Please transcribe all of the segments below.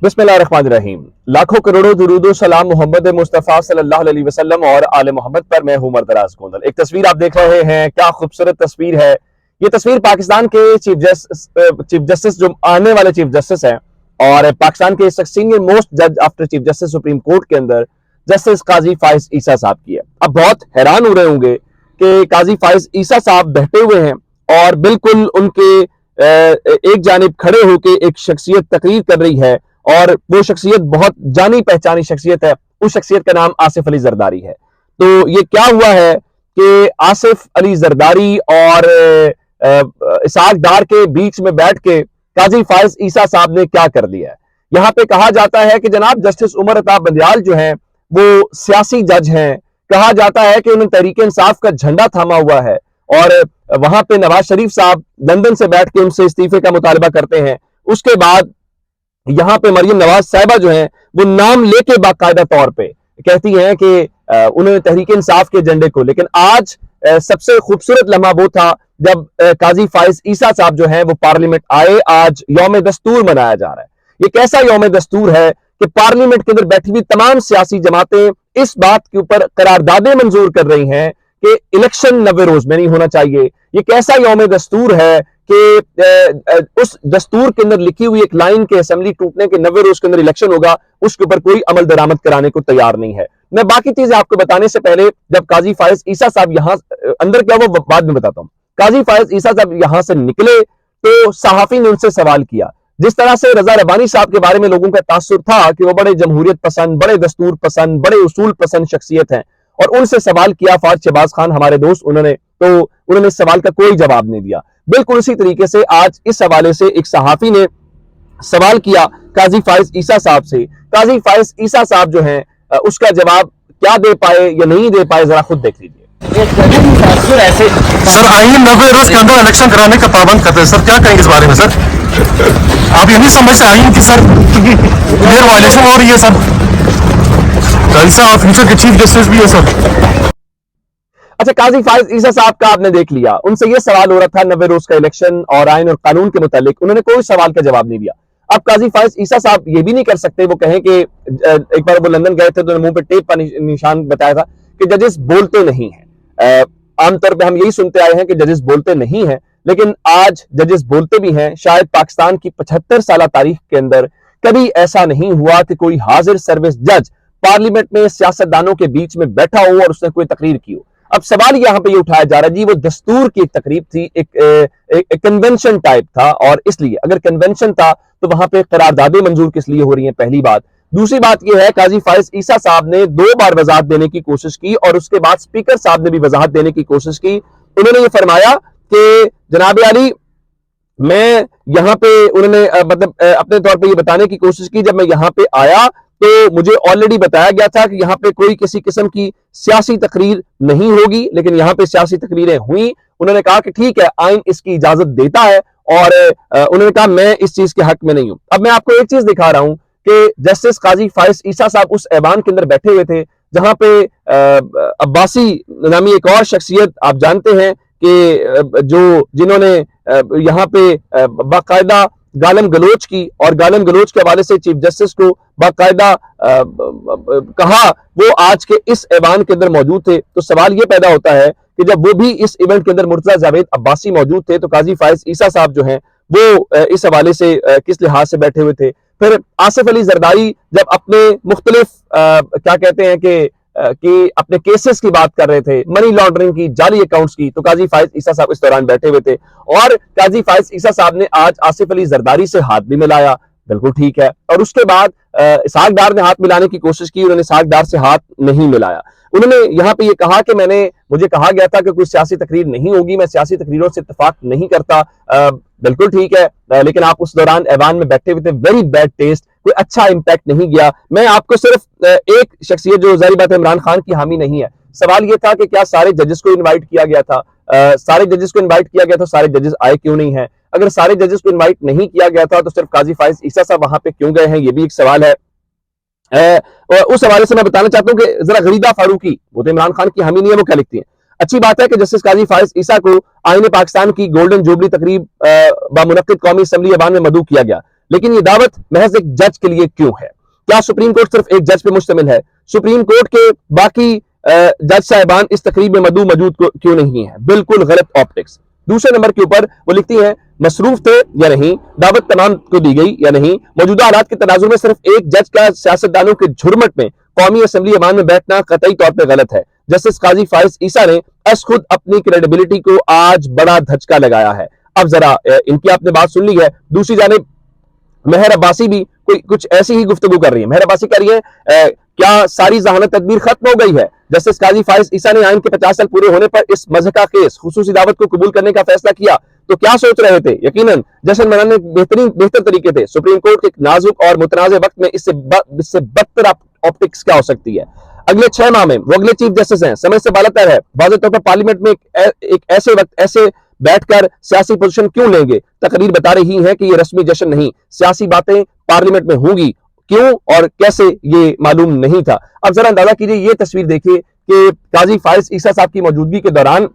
बिस्मिल्लाहिर्रहमानिर्रहीम। लाखों करोड़ों दुरूदो सलाम मोहम्मद मुस्तफ़ा सल्लल्लाहु अलैहि वसल्लम और आले मोहम्मद पर। मैं हूं मरदराज गोंदल। एक तस्वीर आप देख रहे हैं, क्या खूबसूरत तस्वीर है। ये तस्वीर पाकिस्तान के चीफ जस्टिस जो आने वाले चीफ जस्टिस हैं और पाकिस्तान के सीनियर मोस्ट जज after chief justice supreme court के अंदर जस्टिस काजी फाइज ईसा साहब की है। अब बहुत हैरान हो रहे होंगे कि काजी फाइज ईसा साहब बैठे हुए हैं और बिल्कुल उनके एक जानिब खड़े होकर एक शख्सियत तकरीर कर रही है और वो शख्सियत बहुत जानी पहचानी शख्सियत है। उस शख्सियत का नाम आसिफ अली जरदारी है। तो ये क्या हुआ है कि आसिफ अली जरदारी और इसहाक डार के बीच में बैठ के काजी फाइज ईसा साहब ने क्या कर दिया है। यहां पे कहा जाता है कि जनाब जस्टिस उमर अता बंदियाल जो हैं वो सियासी जज हैं। कहा जाता है कि उन्होंने तहरीक इंसाफ का झंडा थामा हुआ है और वहां पे नवाज शरीफ साहब लंदन से बैठ के उनसे इस्तीफे का मुतालबा करते हैं। उसके बाद यहां पे मरियम नवाज साहिबा जो हैं वो नाम लेके बाकायदा तौर पे कहती हैं कि उन्होंने तहरीक इंसाफ के एजेंडे को। लेकिन आज सबसे खूबसूरत लम्हा वो था जब काजी फाइज ईसा साहब जो हैं वो पार्लियामेंट आए। आज यौम दस्तूर मनाया जा रहा है। ये कैसा यौम दस्तूर है कि पार्लियामेंट के अंदर बैठी हुई तमाम सियासी जमातें इस बात के ऊपर करारदादें मंजूर कर रही हैं कि इलेक्शन 90 रोज में नहीं होना चाहिए। ये कैसा यौम दस्तूर है कि उस दस्तूर के अंदर लिखी हुई एक लाइन के असेंबली टूटने के 90 रोज के अंदर इलेक्शन होगा, उसके ऊपर कोई अमल दरामद कराने को तैयार नहीं है। मैं बाकी चीजें आपको बताने से पहले जब काजी फाइज ईसा साहब यहां अंदर क्या वो बाद में बताता हूं। काजी फाइज ईसा साहब यहां से निकले तो सहाफी ने उनसे सवाल किया। जिस तरह से रजा रब्बानी साहब के बारे में लोगों का तासुर था कि वो बड़े जमहूरियत पसंद, बड़े दस्तूर पसंद, बड़े उसूल पसंद शख्सियत हैं, और उनसे सवाल किया फाज शहबाज खान हमारे दोस्त, उन्होंने इस सवाल का कोई जवाब नहीं दिया। बिल्कुल उसी तरीके से आज इस हवाले से एक सहाफी ने सवाल किया काजी फाइज ईसा साहब से। काजी फाइज ईसा साहब जो हैं उसका जवाब क्या दे पाए या नहीं दे पाए, जरा खुद देख लीजिए। ऐसे सर आईन 90 रोज के अंदर इलेक्शन कराने का पाबंद करते हैं सर, क्या कहेंगे इस बारे में सर? आप ये नहीं समझते आईन की सर क्लियर वायलेशन हो रही है सर? कैसा फ्यूचर के चीफ जस्टिस भी है सर। अच्छा, काजी फाइज ईसा साहब का आपने देख लिया, उनसे यह सवाल हो रहा था 90 रोज का इलेक्शन और आइन और कानून के मुतालिक, उन्होंने कोई सवाल का जवाब नहीं दिया। अब काजी फाइज ईसा साहब ये भी नहीं कर सकते वो कहें कि एक बार वो लंदन गए थे तो मुंह पे टेप का निशान बताया था कि जजेस बोलते नहीं हैं। आमतौर पे हम यही सुनते आए हैं कि जजेस बोलते नहीं हैं, लेकिन आज जजेस बोलते भी हैं। शायद पाकिस्तान की 75 साल तारीख के अंदर कभी ऐसा नहीं हुआ कि कोई हाजिर सर्विस जज पार्लियामेंट में सियासतदानों के बीच में बैठा हो और उसने कोई तकरीर की हो। अब सवाल यहां पे ये उठाया जा रहा है जी वो दस्तूर की एक तकरीब थी, एक कन्वेंशन टाइप था, और इसलिए अगर कन्वेंशन था तो वहां पे करारदादें मंजूर किस लिए हो रही हैं, पहली बात। दूसरी बात यह है काजी फाइज ईसा साहब ने 2 बार वजाहत देने की कोशिश की और उसके बाद स्पीकर साहब ने भी वजाहत देने की कोशिश की। उन्होंने ये फरमाया कि जनाब आली मैं यहां पे, उन्होंने मतलब अपने तौर पे ये बताने की कोशिश की, जब मैं यहां पे आया तो मुझे ऑलरेडी बताया गया था कि यहाँ पे कोई किसी किस्म की सियासी तकरीर नहीं होगी, लेकिन यहाँ पे सियासी तकरीरें हुई। उन्होंने कहा कि ठीक है आइन इसकी इजाजत देता है, और उन्होंने कहा मैं इस चीज के हक में नहीं हूं। अब मैं आपको एक चीज दिखा रहा हूं कि जस्टिस काजी फाइज ईसा साहब उस ऐवान के अंदर बैठे हुए थे जहां पे अब्बासी नामी एक और शख्सियत आप जानते हैं कि जिन्होंने यहाँ पे बाकायदा गालम गलोच की, और गालम गलोच के हवाले से चीफ जस्टिस को बाकायदा कहा, वो आज के इस ऐवान के अंदर मौजूद थे। तो सवाल ये पैदा होता है कि जब वो भी इस इवेंट के अंदर मुर्तजा जावेद अब्बासी मौजूद थे तो काजी फाइज ईसा साहब जो हैं वो इस हवाले से किस लिहाज से बैठे हुए थे। फिर आसिफ अली जरदारी जब अपने मुख्तलिफ क्या कहते हैं कि अपने केसेस की बात कर रहे थे, मनी लॉन्ड्रिंग की, जाली अकाउंट्स की, तो काजी फाइज ईसा साहब इस दौरान बैठे हुए थे और काजी फाइज ईसा साहब ने आज आसिफ अली जरदारी से हाथ भी मिलाया। बिल्कुल ठीक है। और उसके बाद इसहाक डार ने हाथ मिलाने की कोशिश की, उन्होंने इसहाक डार से हाथ नहीं मिलाया। उन्होंने यहां पे ये कहा कि मुझे कहा गया था कि कोई सियासी तकरीर नहीं होगी, मैं सियासी तकरीरों से इत्तेफाक नहीं करता। बिल्कुल ठीक है, लेकिन आप उस दौरान ऐवान में बैठे हुए थे, वेरी बैड टेस्ट, कोई अच्छा इंपैक्ट नहीं गया। मैं आपको सिर्फ एक शख्सियत जो जाहिर बात है इमरान खान की हामी नहीं है, सवाल यह था कि क्या सारे जजेस को इन्वाइट किया गया था? सारे जजेस को इन्वाइट किया गया था, सारे जजेस आए क्यों नहीं है? अगर सारे जजेस को इन्वाइट नहीं किया गया था तो सिर्फ काजी फाइज ईसा साहब वहां पे क्यों गए हैं, ये भी एक सवाल है। उस हवाले से मैं बताना चाहता हूं कि जरा गरीदा फारूकी, वो तो इमरान खान की हामी नहीं है, वो क्या लिखती है। अच्छी बात है कि जस्टिस काजी फाइज ईसा को आईन पाकिस्तान की गोल्डन जुबली तकरीब बामुनक्किद कौमी असेंबली ऐवान में मदऊ किया गया, लेकिन ये दावत महज एक जज के लिए क्यों है? क्या सुप्रीम कोर्ट सिर्फ एक जज पे मुश्तमिल है? सुप्रीम कोर्ट के बाकी जज साहिबान इस तकरीब में मौजूद क्यों नहीं है? बिल्कुल गलत ऑप्टिक्स। दूसरे नंबर के ऊपर वो लिखती है मसरूफ थे या नहीं, दावत तमाम को दी गई या नहीं, मौजूदा हालात के तनाजुर में सिर्फ एक जज का सियासतदानों के झुरमट में कौमी असेंबली ऐवान में बैठना कतई तौर पर गलत है। जस्टिस काजी फाइज ईसा ने खुद अपनी क्रेडिबिलिटी को आज बड़ा धचका लगाया है। अब जरा इनकी आपने बात सुन ली है। दूसरी जानिब मेहर अब्बासी भी कोई कुछ ऐसी ही गुफ्तगू कर रही है। मेहर अब्बासी कह रही है क्या सारी जहानत तदबीर खत्म हो गई है? जस्टिस काजी फाइज ईसा ने आइन के 50 साल पूरे होने पर इस मज़हका केस खुसूसी दावत को कबूल करने का फैसला किया तो क्या सोच रहे थे? यकीनन जश्न मनाने बेहतर तरीके थे। सुप्रीम कोर्ट के एक नाजुक और मुतनाज़ वक्त में इससे बदतर ऑप्टिक्स क्या हो सकती है? अगले 6 माह में वो अगले चीफ जस्टिस हैं, समय से बालातर है। वाज़ेह तौर पर पार्लियामेंट में एक ऐसे वक्त ऐसे बैठकर सियासी पोजीशन क्यों लेंगे? तकरीर बता रही है कि ये रस्मी जश्न नहीं, सियासी बातें पार्लियामेंट में होंगी। क्यों और कैसे ये मालूम नहीं था। अब जरा अंदाजा कीजिए, ये तस्वीर देखिए कि काजी फाइज ईसा साहब की मौजूदगी के दौरान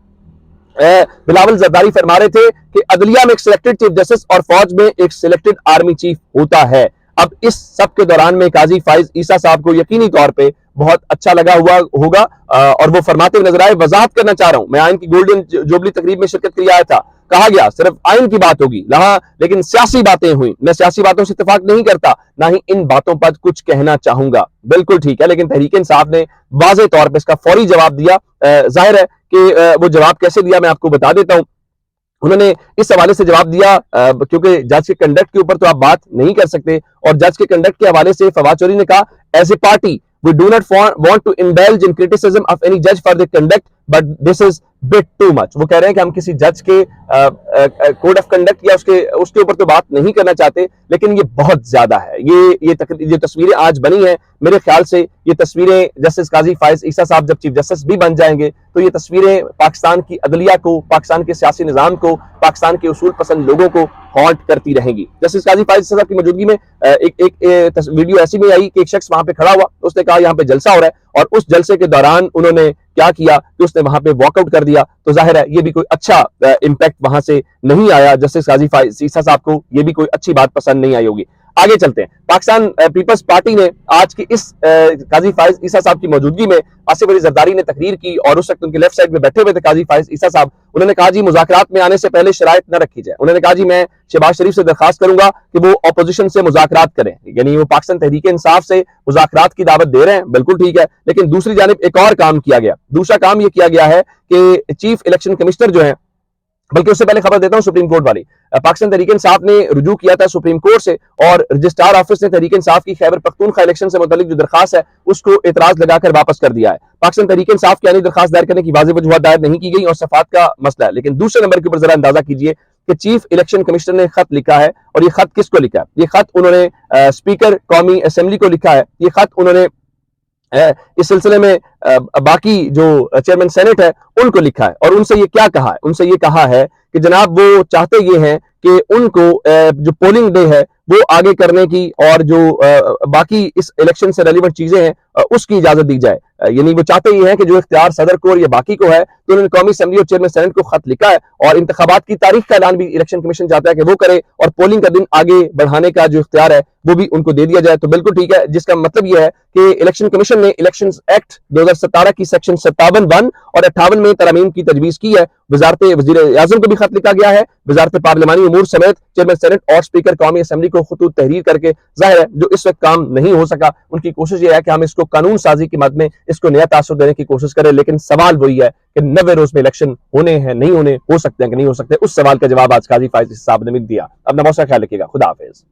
बिलावल जरदारी फरमा रहे थे कि अदलिया में एक सिलेक्टेड चीफ जस्टिस और फौज में एक सिलेक्टेड आर्मी चीफ होता है। अब इस सब के दौरान में काजी फाइज ईसा साहब को यकीनी तौर पे बहुत अच्छा लगा हुआ होगा और वो फरमाते हुए नजर आए, वजाहत करना चाह रहा हूं, मैं आइन की गोल्डन जुबली तकरीब में शिरकत के लिए आया था, कहा गया सिर्फ आइन की बात होगी, लेकिन सियासी बातें हुई। मैं सियासी बातों से इत्तेफाक नहीं करता, ना ही इन बातों पर कुछ कहना चाहूंगा। बिल्कुल ठीक है, लेकिन तहरीक इंसाफ ने वाज़ेह तौर पर इसका फौरी जवाब दिया। जाहिर है कि वो जवाब कैसे दिया मैं आपको बता देता हूं। उन्होंने इस हवाले से जवाब दिया क्योंकि जज के कंडक्ट के ऊपर तो आप बात नहीं कर सकते, और जज के कंडक्ट के हवाले से फवाद चौधरी ने कहा, as a party we do not want to indulge in criticism of any judge for their conduct, but this is bit too much। वो कह रहे हैं कि हम किसी जज के कोड ऑफ कंडक्ट या उसके ऊपर तो बात नहीं करना चाहते, लेकिन ये बहुत ज्यादा है। ये तस्वीरें आज बनी हैं, मेरे ख्याल से ये तस्वीरें जस्टिस काजी फाइज ईसा साहब जब चीफ जस्टिस भी बन जाएंगे तो ये तस्वीरें पाकिस्तान की अदलिया को, पाकिस्तान के सियासी निजाम को, पाकिस्तान के उसूल पसंद लोगों को हॉन्ट करती रहेंगी। जस्टिस काजी फाइज ईसा साहब की मौजूदगी में एक वीडियो ऐसी में आई कि एक शख्स वहां पे खड़ा हुआ, उसने कहा यहाँ पे जलसा हो रहा है, और उस जलसे के दौरान उन्होंने क्या किया कि उसने वहां पे वॉकआउट कर दिया। तो जाहिर है ये भी कोई अच्छा इंपैक्ट वहां से नहीं आया। जस्टिस काजी फाइज ईसा साहब को ये भी कोई अच्छी बात पसंद नहीं आई होगी। आगे चलते हैं। पाकिस्तान पीपल्स पार्टी ने आज की इस काजी फाइज ईसा साहब की मौजूदगी में आसिफ अली जरदारी ने तकरीर की, और उस वक्त उनके लेफ्ट साइड में बैठे हुए थे काजी फाइज ईसा साहब। उन्होंने कहा जी मुज़ाकरात में आने से पहले शराइत न रखी जाए। उन्होंने कहा जी मैं शहबाज शरीफ से दरखास्त करूंगा कि वो अपोजिशन से मुज़ाकरात करें, यानी वो पाकिस्तान तहरीक इंसाफ से मुज़ाकरात की दावत दे रहे हैं, बिल्कुल ठीक है। लेकिन दूसरी जानिब एक और काम किया गया। दूसरा काम यह किया गया है कि चीफ इलेक्शन कमिश्नर जो है, बल्कि उससे पहले खबर देता हूं सुप्रीम कोर्ट वाली, पाकिस्तान तहरीक इंसाफ ने रुजू किया था सुप्रीम कोर्ट से, और रजिस्ट्रार ऑफिस ने तहरीक इंसाफ की खैबर पख्तूनख्वा इलेक्शन से मुतालिक जो दरखास्त है उसको एतराज लगाकर वापस कर दिया है। पाकिस्तान तहरीक इंसाफ की यानी दरखास्त दायर करने की वाज़ेह वजूहत दायर नहीं की गई और सफात का मसला है। लेकिन दूसरे नंबर के ऊपर जरा अंदाजा कीजिए कि चीफ इलेक्शन कमिश्नर ने खत लिखा है, और ये खत किसको लिखा है? ये खत उन्होंने स्पीकर कौमी असेंबली को लिखा है। ये खत उन्होंने इस सिलसिले में बाकी जो चेयरमैन सेनेट है उनको लिखा है, और उनसे ये क्या कहा है? उनसे ये कहा है कि जनाब वो चाहते ये हैं कि उनको जो पोलिंग डे है वो आगे करने की, और जो बाकी इस इलेक्शन से रेलिवेंट चीजें हैं उसकी इजाजत दी जाए। यानी वो चाहते ये हैं कि जो इख्तियार सदर को और या बाकी को है, तो उन्होंने कौमी असेंबली और चेयरमैन सेनेट को खत लिखा है, और इंतखाबात की तारीख का ऐलान भी इलेक्शन कमीशन चाहता है कि वो करे, और पोलिंग का दिन आगे बढ़ाने का जो इख्तियार है वो भी उनको दे दिया जाए। तो बिल्कुल ठीक है, जिसका मतलब यह है कि इलेक्शन कमीशन ने इलेक्शन एक्ट 2017 की सेक्शन 57(1) और 58 में तरमीम की तजवीज की है। वजारत वजीर आजम को भी खत लिखा गया है, वजारत पार्लिमानी उमूर समेत चेयरमैन सेनेट और स्पीकर कौमी असेंबली को खतूत तहरीर करके। जाहिर है जो इस वक्त काम नहीं हो सका, उनकी कोशिश यह है कि हम इसको कानून साजी की मद में इसको नया तासुर देने की कोशिश करें। लेकिन सवाल वही है कि 90 रोज में इलेक्शन होने हैं, नहीं होने, हो सकते हैं कि नहीं हो सकते। उस सवाल का जवाब आज काजी फाइज साहब ने दिया। अपना बहुत सा ख्याल रखिएगा। खुदा हाफिज।